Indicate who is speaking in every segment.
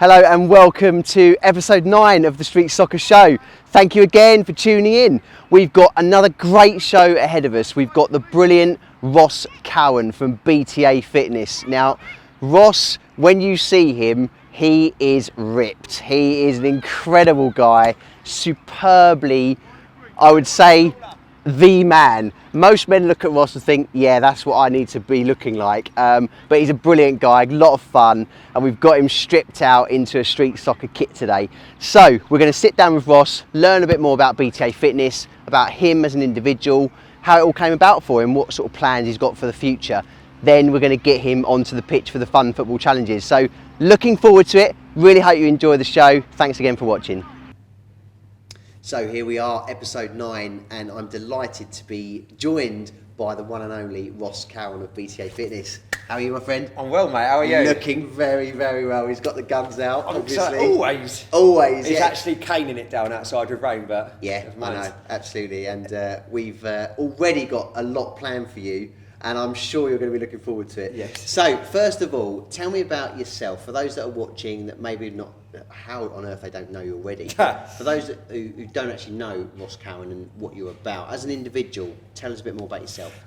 Speaker 1: Hello and welcome to episode 9 of the Street Soccer Show. Thank you again for tuning in. We've got another great show ahead of us. We've got the brilliant Ross Cowan from BTA Fitness. Now, Ross, when you see him, he is ripped. He is an incredible guy, superbly, I would say, the man. Most men look at Ross and think, yeah, that's what I need to be looking like. But he's a brilliant guy, a lot of fun, and we've got him stripped out into a street soccer kit today. So we're going to sit down with Ross, learn a bit more about BTA Fitness, about him as an individual, how it all came about for him, what sort of plans he's got for the future. Then we're going to get him onto the pitch for the fun football challenges. So looking forward to it. Really hope you enjoy the show. Thanks again for watching. So here we are, episode 9, and I'm delighted to be joined by the one and only Ross Cowan of BTA Fitness. How are you, my friend?
Speaker 2: I'm well, mate. How are you?
Speaker 1: Looking very, very well. He's got the guns out, obviously.
Speaker 2: Always.
Speaker 1: Always,
Speaker 2: It's
Speaker 1: yeah.
Speaker 2: actually caning it down outside with rain, but...
Speaker 1: Yeah, I know, absolutely. And we've already got a lot planned for you, and I'm sure you're going to be looking forward to it.
Speaker 2: Yes.
Speaker 1: So, first of all, tell me about yourself. For those that are watching that maybe not, how on earth they don't know you already. For those who don't actually know Ross Cowan and what you're about, as an individual, tell us a bit more about yourself.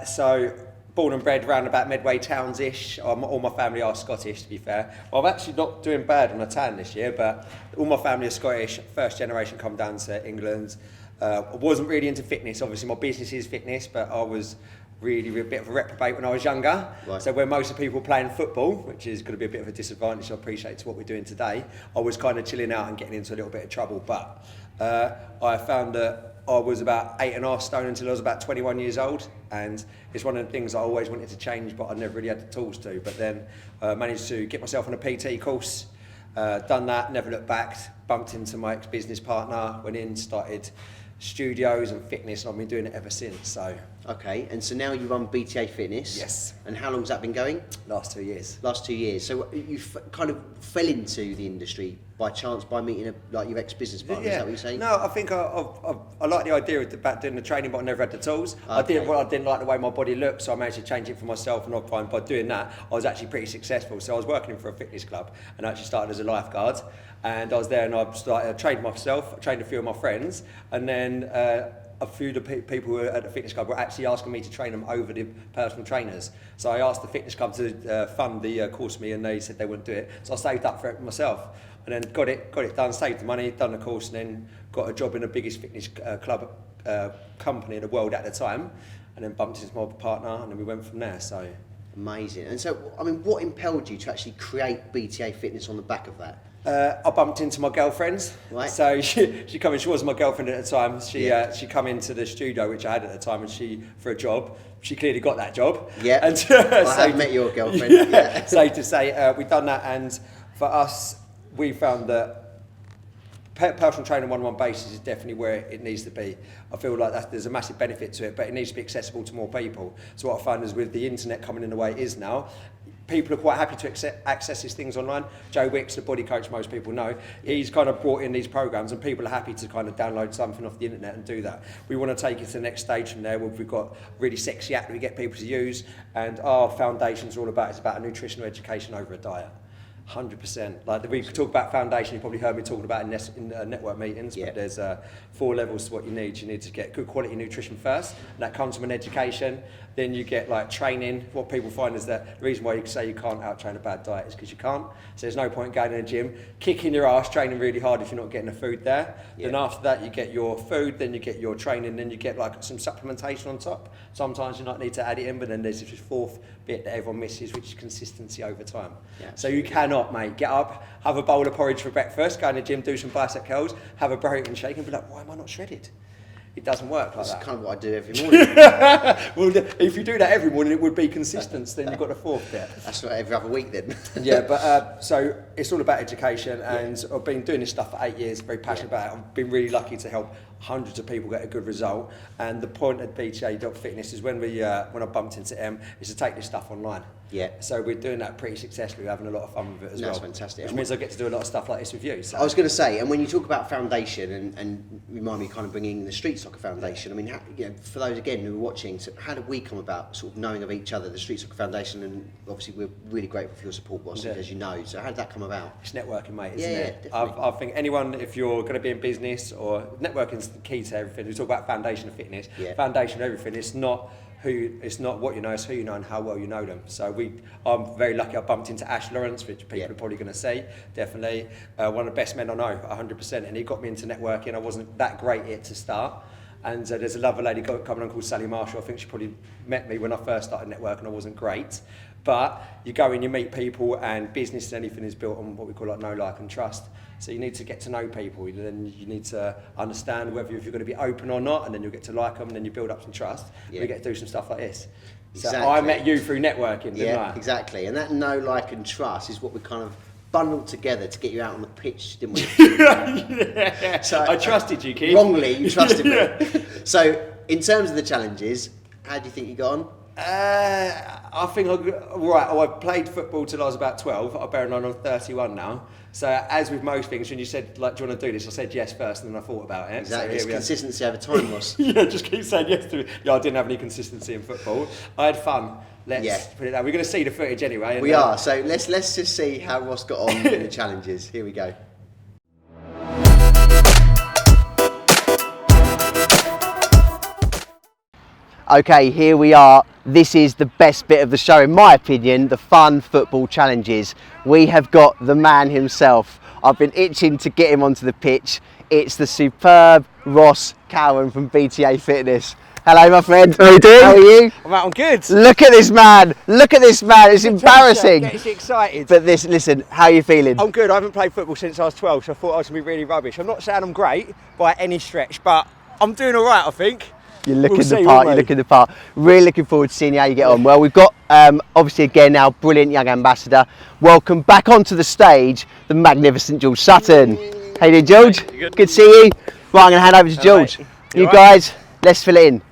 Speaker 2: So, born and bred around about Medway Towns-ish. All my family are Scottish, to be fair. Well, I'm actually not doing bad on a tan this year, but all my family are Scottish. First generation come down to England. I wasn't really into fitness. Obviously, my business is fitness, but I was really a bit of a reprobate when I was younger. Right. So when most of the people were playing football, which is going to be a bit of a disadvantage, I appreciate to what we're doing today, I was kind of chilling out and getting into a little bit of trouble. But I found that I was about 8.5 stone until I was about 21 years old, and it's one of the things I always wanted to change, but I never really had the tools to. But then managed to get myself on a PT course, done that, never looked back, bumped into my ex-business partner, went in, started studios and fitness, and I've been doing it ever since. So
Speaker 1: okay, and so now you run BTA Fitness.
Speaker 2: Yes.
Speaker 1: And how long's that been going?
Speaker 2: Last 2 years.
Speaker 1: Last 2 years. So you kind of fell into the industry by chance by meeting your ex-business partner.
Speaker 2: Yeah.
Speaker 1: Is that what you're saying?
Speaker 2: No, I think I like the idea about doing the training, but I never had the tools.
Speaker 1: Okay.
Speaker 2: I didn't like the way my body looked, so I managed to change it for myself, and I find by doing that, I was actually pretty successful. So I was working for a fitness club, and I actually started as a lifeguard, and I was there, and I trained myself, I trained a few of my friends, and then a few of the people who were at the fitness club were actually asking me to train them over the personal trainers. So I asked the fitness club to fund the course for me, and they said they wouldn't do it. So I saved up for it myself, and then got it done, saved the money, done the course, and then got a job in the biggest fitness club company in the world at the time, and then bumped into my partner, and then we went from there. So
Speaker 1: amazing. And so, I mean, what impelled you to actually create BTA Fitness on the back of that?
Speaker 2: I bumped into my girlfriend. Right. So she come in. She was my girlfriend at the time. She come into the studio which I had at the time, and for a job. She clearly got that job.
Speaker 1: Yeah.
Speaker 2: And
Speaker 1: I have met your girlfriend. Yeah.
Speaker 2: Safe to say, we've done that, and for us, we found that personal training one-on-one basis is definitely where it needs to be. I feel like there's a massive benefit to it, but it needs to be accessible to more people. So what I found is with the internet coming in the way it is now, people are quite happy to access these things online. Joe Wicks, the body coach most people know, he's kind of brought in these programs, and people are happy to kind of download something off the internet and do that. We want to take it to the next stage from there, where we've got a really sexy app that we get people to use, and our foundation's all about, it's about a nutritional education over a diet. 100%. Like we talk about foundation, you probably heard me talking about in network meetings,
Speaker 1: yeah.
Speaker 2: But there's 4 levels to what you need. You need to get good quality nutrition first, and that comes from an education. Then you get like training. What people find is that the reason why you say you can't out-train a bad diet is because you can't. So there's no point going in a gym, kicking your ass, training really hard if you're not getting the food there. Yeah. Then after that you get your food, then you get your training, then you get like some supplementation on top. Sometimes you might need to add it in, but then there's this 4th bit that everyone misses, which is consistency over time. Yeah, so you cannot, mate, get up, have a bowl of porridge for breakfast, go in the gym, do some bicep curls, have a protein shake and be like, why am I not shredded? It doesn't work like that.
Speaker 1: That's kind of what I do every morning.
Speaker 2: Well, if you do that every morning, it would be consistent, then you've got a 4th bit.
Speaker 1: That's not every other week then.
Speaker 2: Yeah, but so it's all about education, and I've been doing this stuff for 8 years, very passionate about it. I've been really lucky to help hundreds of people get a good result, and the point at BTA Fitness is when I bumped into M, is to take this stuff online.
Speaker 1: Yeah.
Speaker 2: So we're doing that pretty successfully. We're having a lot of fun with it as well.
Speaker 1: That's fantastic.
Speaker 2: Which means I get to do a lot of stuff like this with you. So.
Speaker 1: I was going to say, and when you talk about foundation, and remind me kind of bringing the street Soccer Foundation. I mean, for those again who are watching, so how did we come about sort of knowing of each other, the Street Soccer Foundation, and obviously we're really grateful for your support, Ross, as you know. So how did that come about?
Speaker 2: It's networking, mate, isn't it?
Speaker 1: Definitely.
Speaker 2: I think anyone, if you're going to be in business, or networking's the key to everything. We talk about foundation of fitness, foundation of everything. It's not what you know, it's who you know and how well you know them. So I'm very lucky I bumped into Ash Lawrence, which people are probably going to see, definitely. One of the best men I know, 100%, and he got me into networking. I wasn't that great at it to start. And there's another lady coming on called Sally Marshall. I think she probably met me when I first started networking. I wasn't great. But you go in, you meet people, and business and anything is built on what we call like know, like and trust. So you need to get to know people, then you need to understand whether if you're going to be open or not, and then you'll get to like them, and then you build up some trust. We get to do some stuff like this.
Speaker 1: Exactly.
Speaker 2: So I met you through networking, didn't I?
Speaker 1: Exactly. And that know, like and trust is what we kind of bundled together to get you out on the pitch, didn't we? So
Speaker 2: I trusted you, Keith.
Speaker 1: Wrongly, you trusted me. So in terms of the challenges, how do you think you got on?
Speaker 2: I think I played football till I was about 12. I bear in mind I'm 31 now. So as with most things, when you said, like, do you want to do this? I said yes first, and then I thought about it.
Speaker 1: Exactly,
Speaker 2: so
Speaker 1: it's consistency over time, Ross.
Speaker 2: Just keep saying yes to it. Yeah, I didn't have any consistency in football. I had fun. Let's put it down. We're going to see the footage anyway.
Speaker 1: We are. So let's just see how Ross got on in the challenges. Here we go. Okay, here we are. This is the best bit of the show, in my opinion, the fun football challenges. We have got the man himself. I've been itching to get him onto the pitch. It's the superb Ross Cowan from BTA Fitness. Hello, my friend.
Speaker 3: How are you doing?
Speaker 1: How are you?
Speaker 3: I'm good.
Speaker 1: Look at this man. Look at this man. It's embarrassing.
Speaker 3: Gets you excited.
Speaker 1: But listen, how are you feeling?
Speaker 3: I'm good. I haven't played football since I was 12, so I thought I was going to be really rubbish. I'm not saying I'm great by any stretch, but I'm doing all right, I think.
Speaker 1: You're looking the part, you're looking the part. Really looking forward to seeing how you get on. Well, we've got, obviously again now, brilliant young ambassador. Welcome back onto the stage, the magnificent George Sutton. How you doing, George? Good to see you. Right, I'm going to hand over to George. You guys, let's fill it in.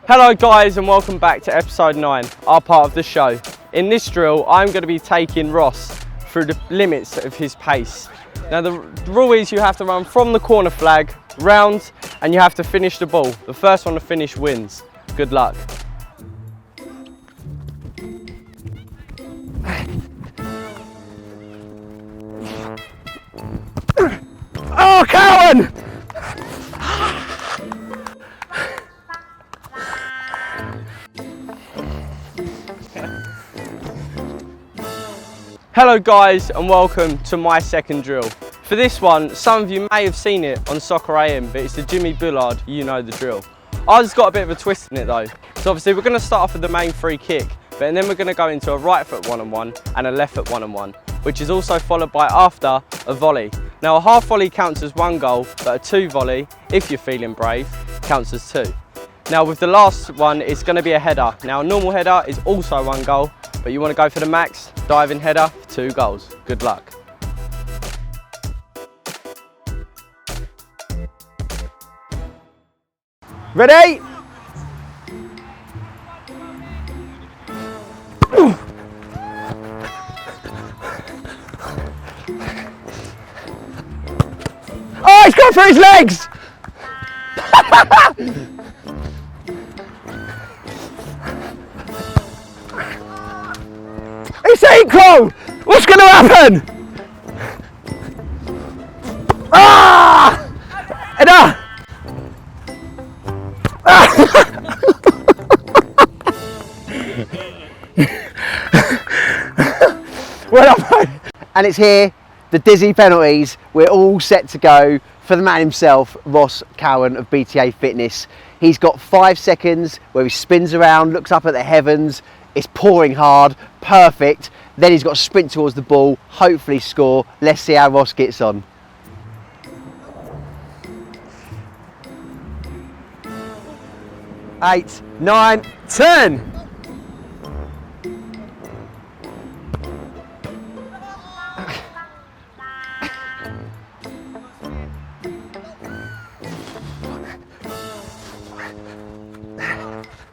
Speaker 4: Hello guys, and welcome back to episode 9, our part of the show. In this drill, I'm going to be taking Ross through the limits of his pace. Now the rule is you have to run from the corner flag, round, and you have to finish the ball. The first one to finish wins. Good luck.
Speaker 3: Oh, Cowan!
Speaker 4: Hello guys, and welcome to my second drill. For this one, some of you may have seen it on Soccer AM, but it's the Jimmy Bullard, you know the drill. Ours has got a bit of a twist in it though. So obviously we're going to start off with the main free kick, but then we're going to go into a right foot one-on-one and a left foot one-on-one, which is also followed by after a volley. Now a half volley counts as 1 goal, but a 2 volley, if you're feeling brave, counts as 2. Now with the last one, it's going to be a header. Now a normal header is also 1 goal, but you want to go for the max diving header for 2 goals. Good luck.
Speaker 3: Ready? Oh, he's gone for his legs! It's equal! What's going to happen? Ah! Header! Well done, mate.
Speaker 1: And it's here, the dizzy penalties. We're all set to go for the man himself, Ross Cowan of BTA Fitness. He's got 5 seconds where he spins around, looks up at the heavens. It's pouring hard, perfect. Then he's got to sprint towards the ball, hopefully score. Let's see how Ross gets on.
Speaker 3: Eight, 9, 10.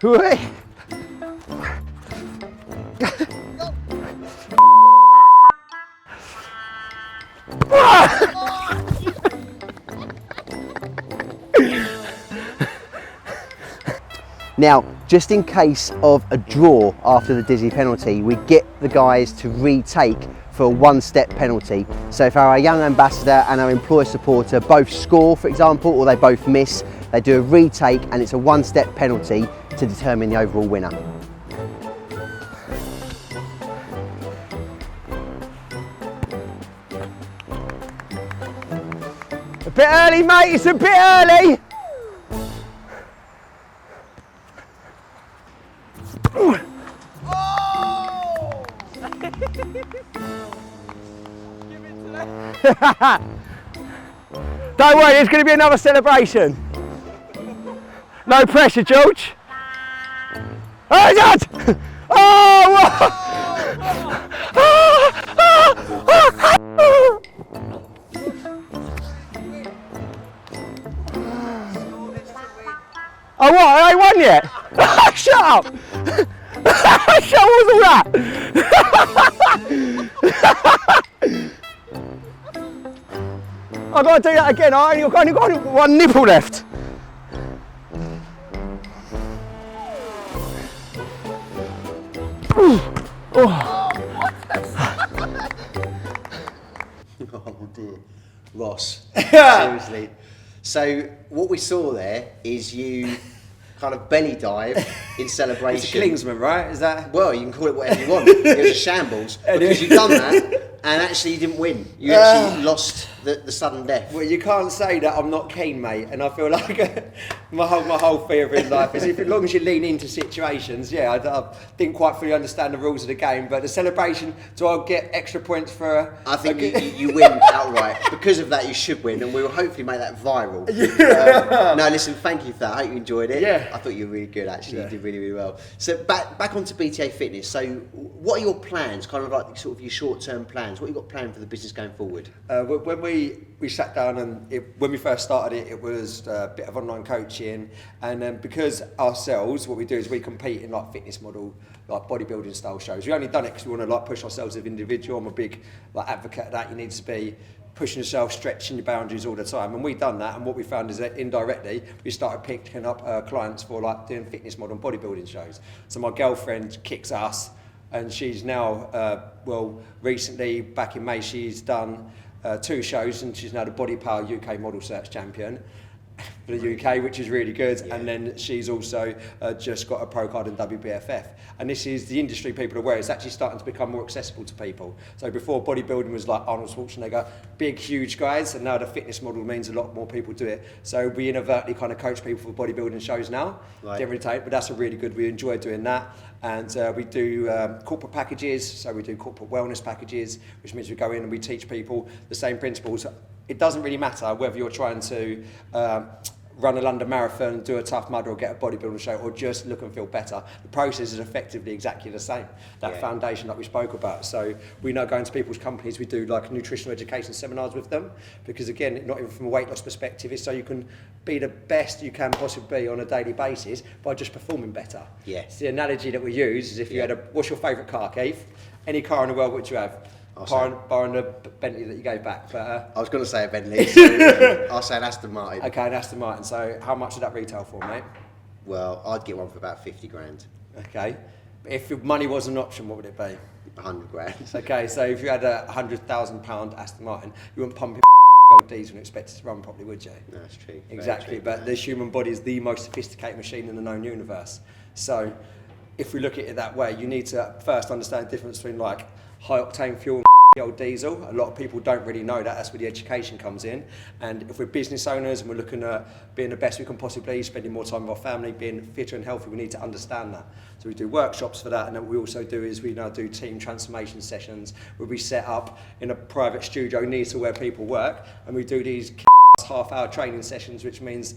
Speaker 1: Hooray! Now, just in case of a draw after the dizzy penalty, we get the guys to retake for a one-step penalty. So if our young ambassador and our employer supporter both score, for example, or they both miss, they do a retake and it's a one-step penalty to determine the overall winner.
Speaker 3: A bit early, mate, it's a bit early. Don't worry, there's going to be another celebration. No pressure, George. Oh, God! Oh! Oh, what? I ain't won yet? Shut up! Shut up, what was all that? I've got to do that again. I only got one nipple left.
Speaker 1: Oh dear. Ross, seriously. So what we saw there is you kind of belly dive in celebration.
Speaker 2: It's a Klingsman, right? Is that?
Speaker 1: Well, you can call it whatever you want. It was a shambles because you've done that and actually you didn't win. You actually lost the sudden death.
Speaker 2: Well, you can't say that I'm not keen, mate. And I feel like my whole fear in life is as long as you lean into situations. Yeah, I didn't quite fully understand the rules of the game, but the celebration. Do I get extra points for?
Speaker 1: I think you win outright. Because of that, you should win, and we will hopefully make that viral. No, listen, thank you for that. I hope you enjoyed it.
Speaker 2: Yeah.
Speaker 1: I thought you were really good, actually.
Speaker 2: Yeah.
Speaker 1: You did really, really well. So back onto BTA Fitness. So what are your plans? Kind of like sort of your short-term plans. What have you got planned for the business going forward?
Speaker 2: When we sat down and when we first started it was a bit of online coaching, and because ourselves, what we do is we compete in like fitness model, like bodybuilding style shows. We only done it because we want to like push ourselves as an individual. I'm a big like advocate of that. You need to be pushing yourself, stretching your boundaries all the time, and we've done that. And what we found is that indirectly we started picking up clients for like doing fitness model and bodybuilding shows. So my girlfriend kicks ass, and she's now recently back in May she's done 2 shows, and she's now the Body Power UK Model Search Champion for the UK, which is really good. Yeah. And then she's also just got a pro card in WBFF. And this is the industry people are aware. It's actually starting to become more accessible to people. So before bodybuilding was like Arnold Schwarzenegger, big, huge guys, and now the fitness model means a lot more people do it. So we inadvertently kind of coach people for bodybuilding shows now. Right. Generally take, but that's a really good. We enjoy doing that. And we do corporate packages, so we do corporate wellness packages, which means we go in and we teach people the same principles. It doesn't really matter whether you're trying to run a London Marathon, do a Tough Mudder or get a bodybuilding show, or just look and feel better. The process is effectively exactly the same. That foundation that we spoke about. So we now go into people's companies, we do like nutritional education seminars with them, because again, not even from a weight loss perspective, it's so you can be the best you can possibly be on a daily basis by just performing better. Yes. The analogy that we use is if you had what's your favourite car, Keith? Any car in the world, what do you have? Barring the Bentley that you gave back. But,
Speaker 1: I was going to say a Bentley, so I'll say an Aston Martin.
Speaker 2: Okay, an Aston Martin. So how much would that retail for, mate?
Speaker 1: Well, I'd get one for about 50 grand.
Speaker 2: Okay. If money was an option, what would it be?
Speaker 1: 100 grand.
Speaker 2: Okay, so if you had a £100,000 Aston Martin, you wouldn't pump old diesel and expect it to run properly, would you?
Speaker 1: No, that's true.
Speaker 2: Exactly,
Speaker 1: true,
Speaker 2: but the human body is the most sophisticated machine in the known universe. So if we look at it that way, you need to first understand the difference between like high octane fuel and old diesel. A lot of people don't really know that. That's where the education comes in. And if we're business owners and we're looking at being the best we can possibly be, spending more time with our family, being fitter and healthy, we need to understand that. So we do workshops for that, and then what we also do is we now do team transformation sessions where we set up in a private studio near to where people work, and we do these half-hour training sessions, which means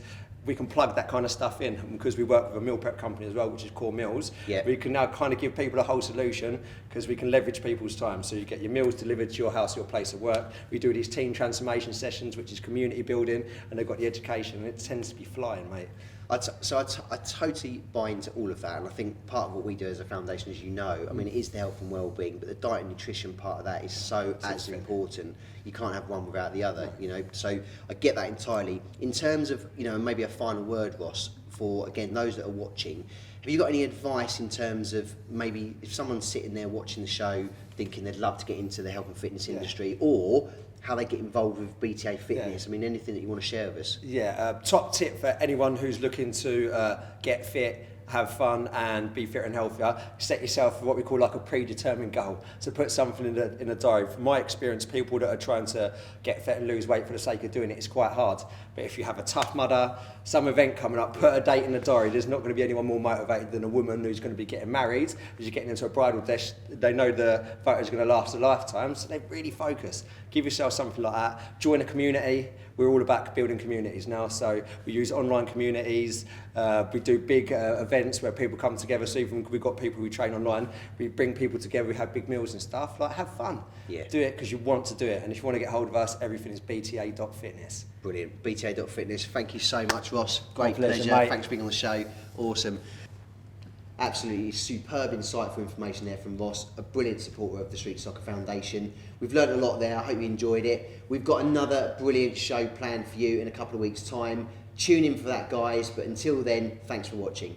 Speaker 2: we can plug that kind of stuff in, because we work with a meal prep company as well, which is Core Meals. Yeah. We can now kind of give people a whole solution, because we can leverage people's time. So you get your meals delivered to your house, your place of work. We do these team transformation sessions, which is community building, and they've got the education, and it tends to be flying, mate.
Speaker 1: I totally buy into all of that, and I think part of what we do as a foundation, as you know, I mean, it is the health and well-being, but the diet and nutrition part of that is so as important. You can't have one without the other, you know. So I get that entirely. In terms of, you know, maybe a final word, Ross, for, again, those that are watching. Have you got any advice in terms of maybe if someone's sitting there watching the show thinking they'd love to get into the health and fitness industry, or how they get involved with BTA Fitness? I mean, anything that you want to share with us?
Speaker 2: Yeah, top tip for anyone who's looking to get fit, have fun and be fit and healthier, set yourself what we call like a predetermined goal. So put something in a diary. From my experience, people that are trying to get fit and lose weight for the sake of doing it, it's quite hard. But if you have a Tough Mudder, some event coming up, put a date in the diary. There's not going to be anyone more motivated than a woman who's going to be getting married, who's getting into a bridal dress. They know the photo's going to last a lifetime, so they really focus. Give yourself something like that. Join a community. We're all about building communities now, so we use online communities. We do big events where people come together. So even we've got people who train online, we bring people together, we have big meals and stuff. Like, have fun.
Speaker 1: Yeah.
Speaker 2: Do it because you want to do it. And if you want to get hold of us, everything is bta.fitness.
Speaker 1: Brilliant. bta.fitness. Thank you so much, Ross. Great
Speaker 2: pleasure,
Speaker 1: pleasure.
Speaker 2: mate.
Speaker 1: Thanks for being on the show. Awesome. Absolutely superb, insightful information there from Ross, a brilliant supporter of the Street Soccer Foundation. We've learned a lot there. I hope you enjoyed it. We've got another brilliant show planned for you in a couple of weeks' time. Tune in for that, guys. But until then, thanks for watching.